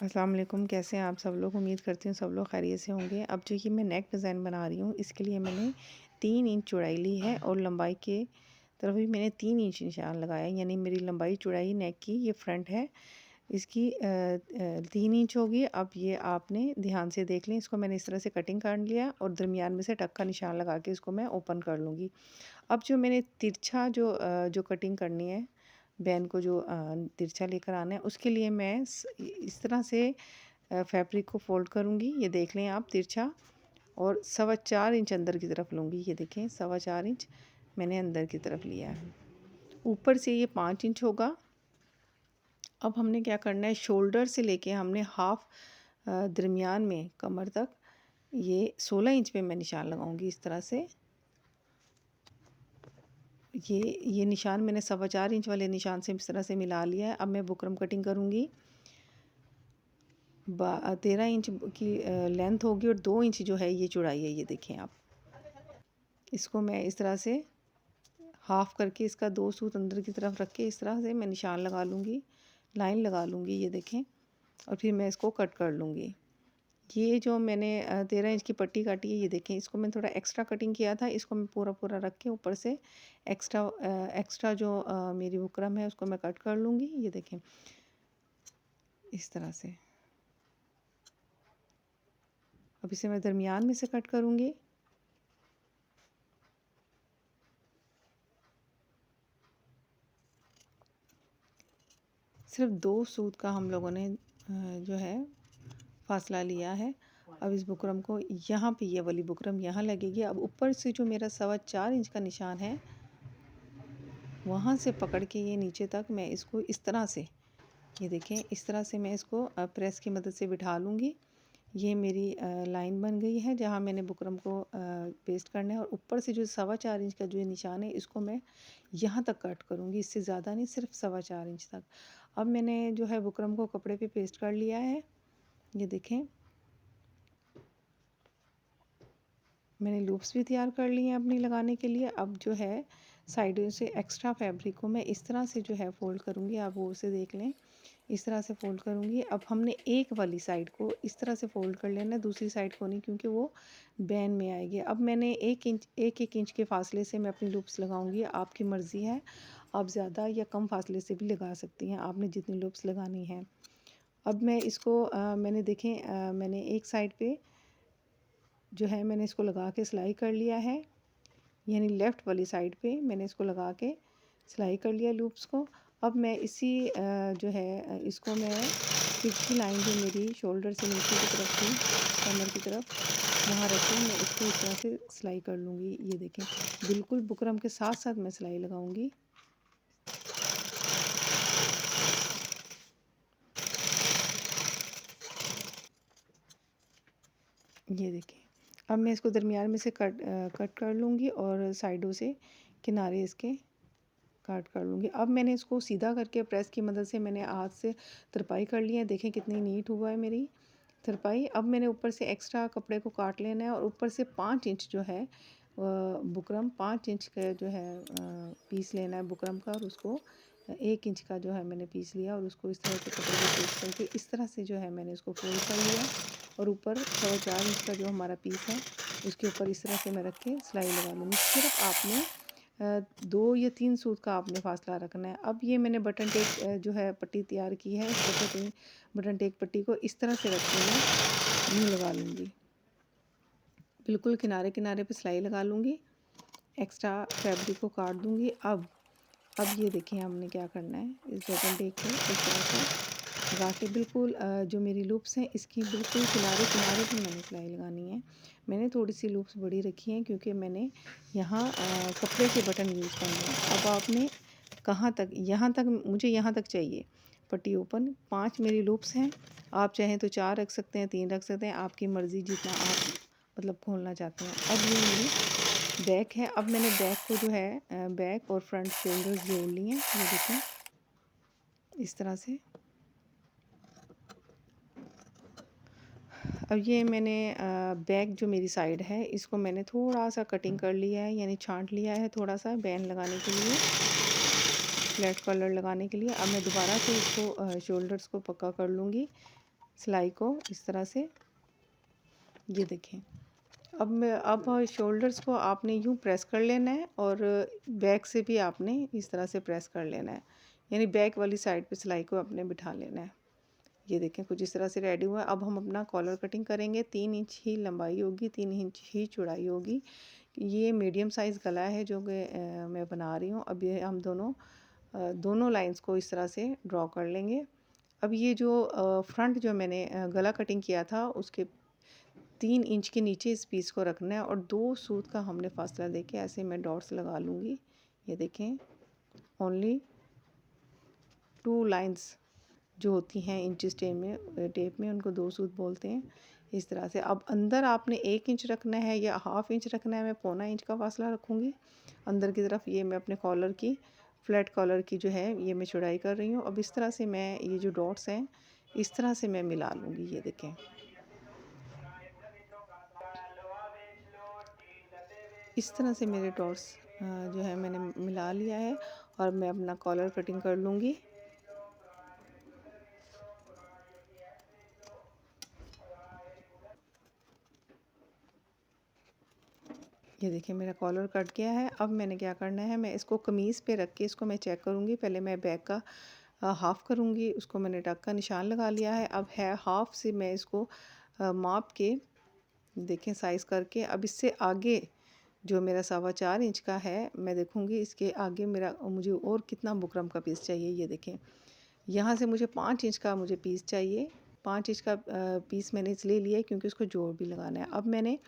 अस्सलाम वालेकुम। कैसे हैं आप सब लोग? उम्मीद करती हूँ सब लोग खैरियत से होंगे। अब जो ये मैं नेक डिज़ाइन बना रही हूँ, इसके लिए मैंने 3 इंच चौड़ाई ली है और लंबाई के तरफ भी मैंने 3 इंच निशान लगाया है। यानी मेरी लंबाई चौड़ाई नेक की ये फ्रंट है, इसकी 3 इंच होगी। अब ये आपने ध्यान से देख लें। इसको मैंने इस तरह से कटिंग कर लिया और दरमियान में से टक का निशान लगा के इसको मैं ओपन कर लूँगी। अब जो मैंने तिरछा जो कटिंग करनी है, बैन को जो तिरछा लेकर आना है, उसके लिए मैं इस तरह से फैब्रिक को फ़ोल्ड करूँगी। ये देख लें आप तिरछा, और 4.25 इंच अंदर की तरफ लूँगी। ये देखें 4.25 इंच मैंने अंदर की तरफ लिया है। ऊपर से ये 5 इंच होगा। अब हमने क्या करना है, शोल्डर से लेके हमने हाफ दरमियान में कमर तक ये 16 इंच पे मैं निशान लगाऊंगी। इस तरह से ये निशान मैंने 4.25 इंच वाले निशान से इस तरह से मिला लिया है। अब मैं बुकरम कटिंग करूँगी। 13 इंच की लेंथ होगी और 2 इंच जो है ये चौड़ाई है। ये देखें आप, इसको मैं इस तरह से हाफ करके इसका 2 सूत अंदर की तरफ रख के इस तरह से मैं निशान लगा लूँगी, लाइन लगा लूँगी। ये देखें, और फिर मैं इसको कट कर लूँगी। ये जो मैंने 13 इंच की पट्टी काटी है, ये देखें, इसको मैंने थोड़ा एक्स्ट्रा कटिंग किया था। इसको मैं पूरा पूरा रख के ऊपर से एक्स्ट्रा जो मेरी बुकरम है उसको मैं कट कर लूँगी। ये देखें इस तरह से। अब इसे मैं दरमियान में से कट करूँगी। सिर्फ 2 सूत का हम लोगों ने जो है फासला लिया है। अब इस बुकरम को यहाँ पे, ये वाली बुकरम यहाँ लगेगी। अब ऊपर से जो मेरा 4.25 इंच का निशान है, वहाँ से पकड़ के ये नीचे तक मैं इसको इस तरह से, ये देखें, इस तरह से मैं इसको प्रेस की मदद से बिठा लूँगी। ये मेरी लाइन बन गई है जहाँ मैंने बुकरम को पेस्ट करना है। और ऊपर से जो 4.25 इंच का जो ये निशान है, इसको मैं यहाँ तक कट करूँगी, इससे ज़्यादा नहीं, सिर्फ 4.25 इंच तक। अब मैंने जो है बुकरम को कपड़े पे पेस्ट कर लिया है। ये देखें, मैंने लूप्स भी तैयार कर लिए हैं अपनी लगाने के लिए। अब जो है साइडों से एक्स्ट्रा फैब्रिक को मैं इस तरह से जो है फ़ोल्ड करूँगी। आप वो उसे देख लें, इस तरह से फ़ोल्ड करूँगी। अब हमने एक वाली साइड को इस तरह से फ़ोल्ड कर लेना है, दूसरी साइड को नहीं, क्योंकि वो बैन में आएगी। अब मैंने 1 इंच के फासले से मैं अपनी लूप्स लगाऊंगी। आपकी मर्ज़ी है, आप ज़्यादा या कम फासले से भी लगा सकती हैं, आपने जितनी लूप्स लगानी है। अब मैं इसको मैंने देखें, मैंने एक साइड पे जो है मैंने इसको लगा के सिलाई कर लिया है। यानी लेफ़्ट वाली साइड पे मैंने इसको लगा के सिलाई कर लिया लूप्स को। अब मैं इसी जो है इसको मैं तिरछी लाइन जो मेरी शोल्डर से नीचे की तरफ थी, कमर की तरफ, वहाँ रख के मैं इसको इस तरह से सिलाई कर लूँगी। ये देखें, बिल्कुल बुकरम के साथ साथ मैं सिलाई लगाऊँगी। ये देखें, अब मैं इसको दरमियान में से कट कर लूँगी और साइडों से किनारे इसके काट कर लूँगी। अब मैंने इसको सीधा करके प्रेस की मदद से मैंने हाथ से तरपाई कर ली है। देखें कितनी नीट हुआ है मेरी तरपाई। अब मैंने ऊपर से एक्स्ट्रा कपड़े को काट लेना है और ऊपर से 5 इंच जो है बुकरम, 5 इंच का जो है पीस लेना है बुकरम का, और उसको 1 इंच का जो है मैंने पीस लिया और उसको इस तरह से कपड़े को पेस्ट करके इस तरह से जो है मैंने उसको फोल्ड कर लिया। और ऊपर 4.25 इंच का जो हमारा पीस है, उसके ऊपर इस तरह से मैं रख के सिलाई लगा लूँगी। सिर्फ आपने 2 या 3 सूत का आपने फासला रखना है। अब ये मैंने बटन टेक जो है पट्टी तैयार की है, इस बटन टेक पट्टी को इस तरह से रख के मैं यूँ लगा लूँगी। बिल्कुल किनारे किनारे पे सिलाई लगा लूँगी, एक्स्ट्रा फैब्रिक को काट दूँगी। अब ये देखें हमने क्या करना है, इस बटन टेक को इस तरह से लगा के बिल्कुल जो मेरी लूप्स हैं इसकी बिल्कुल किनारे किनारे पर मैंने सिलाई लगानी है। मैंने थोड़ी सी लूप्स बड़ी रखी हैं क्योंकि मैंने यहाँ कपड़े के बटन यूज़ करने हैं। अब आपने कहाँ तक, यहाँ तक, मुझे यहाँ तक चाहिए पट्टी ओपन। 5 मेरी लूप्स हैं, आप चाहें तो 4 रख सकते हैं, 3 रख सकते हैं, आपकी मर्ज़ी, जितना आप मतलब खोलना चाहते हैं। अब ये मेरी बैक है। अब मैंने बैक को जो है बैक और फ्रंट शोल्डर्स जोड़ लिए हैं। ये देखें इस तरह से। अब ये मैंने बैक जो मेरी साइड है इसको मैंने थोड़ा सा कटिंग कर लिया है, यानी छांट लिया है थोड़ा सा बैन लगाने के लिए, फ्लैट कलर लगाने के लिए। अब मैं दोबारा से इसको शोल्डर्स को पक्का कर लूँगी सिलाई को इस तरह से, ये देखें। अब शोल्डर्स को आपने यूँ प्रेस कर लेना है और बैक से भी आपने इस तरह से प्रेस कर लेना है, यानी बैक वाली साइड पे सिलाई को आपने बिठा लेना है। ये देखें कुछ इस तरह से रेडी हुआ है। अब हम अपना कॉलर कटिंग करेंगे। 3 इंच ही लंबाई होगी, 3 इंच ही चौड़ाई होगी। ये मीडियम साइज़ गला है जो कि मैं बना रही हूँ। अब ये हम दोनों लाइंस को इस तरह से ड्रॉ कर लेंगे। अब ये जो फ्रंट जो मैंने गला कटिंग किया था उसके 3 इंच के नीचे इस पीस को रखना है और 2 सूत का हमने फासला देके ऐसे मैं डॉट्स लगा लूँगी। ये देखें, ओनली 2 लाइंस जो होती हैं इंचेस टेप में उनको 2 सूत बोलते हैं। इस तरह से अब अंदर आपने 1 इंच रखना है या हाफ इंच रखना है, मैं पौना इंच का फासला रखूँगी अंदर की तरफ। ये मैं अपने कॉलर की फ्लैट कॉलर की जो है ये मैं चौड़ाई कर रही हूँ। अब इस तरह से मैं ये जो डॉट्स हैं इस तरह से मैं मिला लूँगी। ये देखें, इस तरह से मेरे डॉट्स जो है मैंने मिला लिया है और मैं अपना कॉलर कटिंग कर लूँगी। ये देखिए मेरा कॉलर कट गया है। अब मैंने क्या करना है, मैं इसको कमीज़ पे रख के इसको मैं चेक करूँगी। पहले मैं बैक का हाफ़ करूँगी, उसको मैंने टक का निशान लगा लिया है। अब है हाफ़ से मैं इसको माप के देखें साइज़ करके, अब इससे आगे जो मेरा 4.25 इंच का है मैं देखूँगी इसके आगे मेरा मुझे और कितना बुकरम का पीस चाहिए। ये देखें, यहाँ से मुझे 5 इंच का मुझे पीस चाहिए। 5 इंच का पीस मैंने इसलिए लिया है क्योंकि उसको जोड़ भी लगाना है। अब मैंने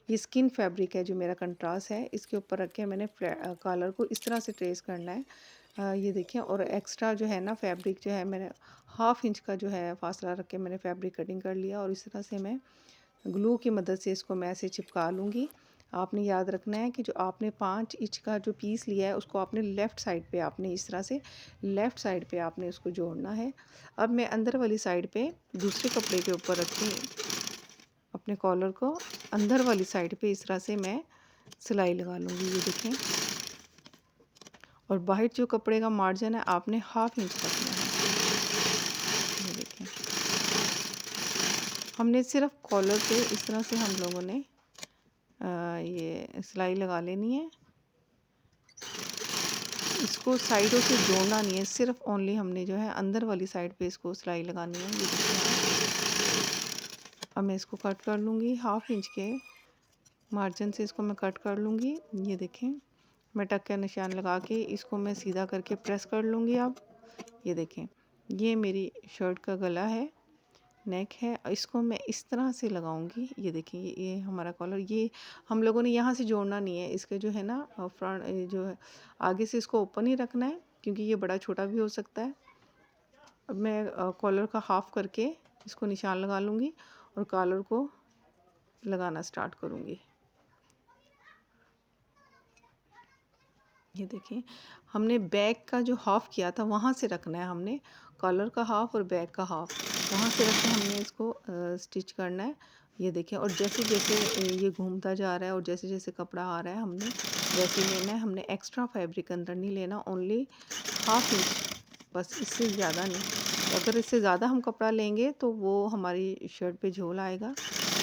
ये स्किन फैब्रिक है जो मेरा कंट्रास्ट है इसके ऊपर रख के मैंने कॉलर को इस तरह से ट्रेस करना है। ये देखिए, और एक्स्ट्रा जो है ना फैब्रिक जो है मैंने हाफ़ इंच का जो है फासला रख के मैंने फैब्रिक कटिंग कर लिया और इस तरह से मैं ग्लू की मदद से इसको मैं ऐसे चिपका लूँगी। आपने याद रखना है कि जो आपने 5 इंच का जो पीस लिया है उसको आपने लेफ़्ट साइड पे आपने इस तरह से लेफ़्ट साइड पे आपने उसको जोड़ना है। अब मैं अंदर वाली साइड पे दूसरे कपड़े के ऊपर रख के अपने कॉलर को अंदर वाली साइड पे इस तरह से मैं सिलाई लगा लूँगी। ये देखें, और बाहर जो कपड़े का मार्जिन है आपने हाफ़ इंच रखना है। ये देखें, हमने सिर्फ कॉलर पे इस तरह से हम लोगों ने ये सिलाई लगा लेनी है। इसको साइडों से जोड़ना नहीं है, सिर्फ ओनली हमने जो है अंदर वाली साइड पे इसको सिलाई लगानी है। ये देखिए, अब मैं इसको कट कर लूँगी हाफ़ इंच के मार्जिन से, इसको मैं कट कर लूँगी। ये देखें, मैं टक का निशान लगा के इसको मैं सीधा करके प्रेस कर लूँगी। अब ये देखें, ये मेरी शर्ट का गला है, नेक है, इसको मैं इस तरह से लगाऊंगी। ये देखिए, ये हमारा कॉलर, ये हम लोगों ने यहाँ से जोड़ना नहीं है, इसके जो है ना फ्रंट जो है आगे से इसको ओपन ही रखना है क्योंकि ये बड़ा छोटा भी हो सकता है। अब मैं कॉलर का हाफ़ करके इसको निशान लगा लूँगी और कॉलर को लगाना स्टार्ट करूँगी। ये देखिए, हमने बैक का जो हाफ़ किया था वहाँ से रखना है, हमने कॉलर का हाफ़ और बैक का हाफ़ वहाँ से रख के हमने इसको स्टिच करना है। ये देखें, और जैसे जैसे ये घूमता जा रहा है और जैसे जैसे कपड़ा आ रहा है हमने वैसे लेना है। हमने एक्स्ट्रा फैब्रिक अंदर नहीं लेना, ओनली हाफ़ इंच बस, इससे ज़्यादा नहीं। अगर इससे ज़्यादा हम कपड़ा लेंगे तो वो हमारी शर्ट पे झोल आएगा।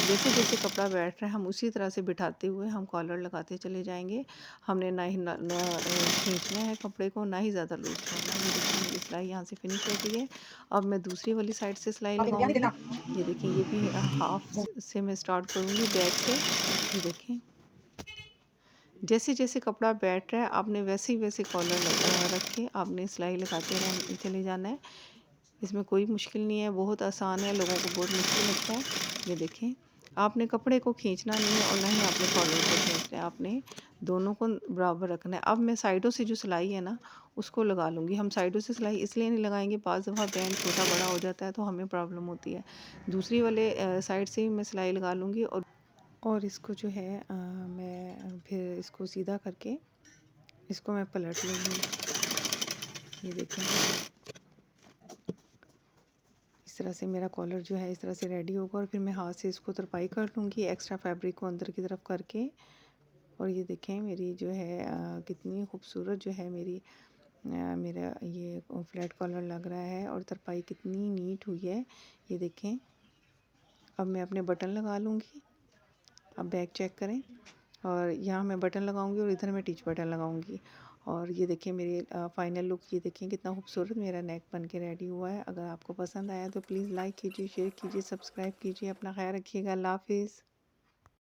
जैसे जैसे कपड़ा बैठ रहा है हम उसी तरह से बिठाते हुए हम कॉलर लगाते चले जाएंगे। हमने ना ही खींचना है कपड़े को, ना ही ज़्यादा लूज़ करना है। ये देखिए, मेरी सिलाई यहाँ से फिनिश हो गई है। अब मैं दूसरी वाली साइड से सिलाई लगाऊंगी। ये देखिए, ये भी हाफ से मैं स्टार्ट करूँगी बैक से। ये देखें, जैसे जैसे कपड़ा बैठ रहा है आपने वैसे ही वैसे कॉलर रख के आपने सिलाई लगाते चले जाना है। इसमें कोई मुश्किल नहीं है, बहुत आसान है, लोगों को बहुत मुश्किल लगता है। ये देखें, आपने कपड़े को खींचना नहीं है और ना ही आपने कॉलर को खींचना है, आपने दोनों को बराबर रखना है। अब मैं साइडों से जो सिलाई है ना उसको लगा लूँगी। हम साइडों से सिलाई इसलिए नहीं लगाएंगे, बाज़ दफ़ा बैंड छोटा बड़ा हो जाता है तो हमें प्रॉब्लम होती है। दूसरी वाले साइड से ही मैं सिलाई लगा लूँगी और इसको जो है मैं फिर इसको सीधा करके इसको मैं पलट लूँगी। ये देखें, इस तरह से मेरा कॉलर जो है इस तरह से रेडी होगा और फिर मैं हाथ से इसको तरपाई कर लूँगी एक्स्ट्रा फैब्रिक को अंदर की तरफ करके। और ये देखें मेरी जो है कितनी खूबसूरत जो है मेरा ये फ्लैट कॉलर लग रहा है और तरपाई कितनी नीट हुई है। ये देखें, अब मैं अपने बटन लगा लूँगी। अब बैक चेक करें, और यहाँ मैं बटन लगाऊंगी और इधर मैं टिच बटन लगाऊंगी। और ये देखिए मेरी फाइनल लुक, ये देखिए कितना खूबसूरत मेरा नेक बन के रेडी हुआ है। अगर आपको पसंद आया तो प्लीज़ लाइक कीजिए, शेयर कीजिए, सब्सक्राइब कीजिए। अपना ख्याल रखिएगा। अल्लाह हाफिज़।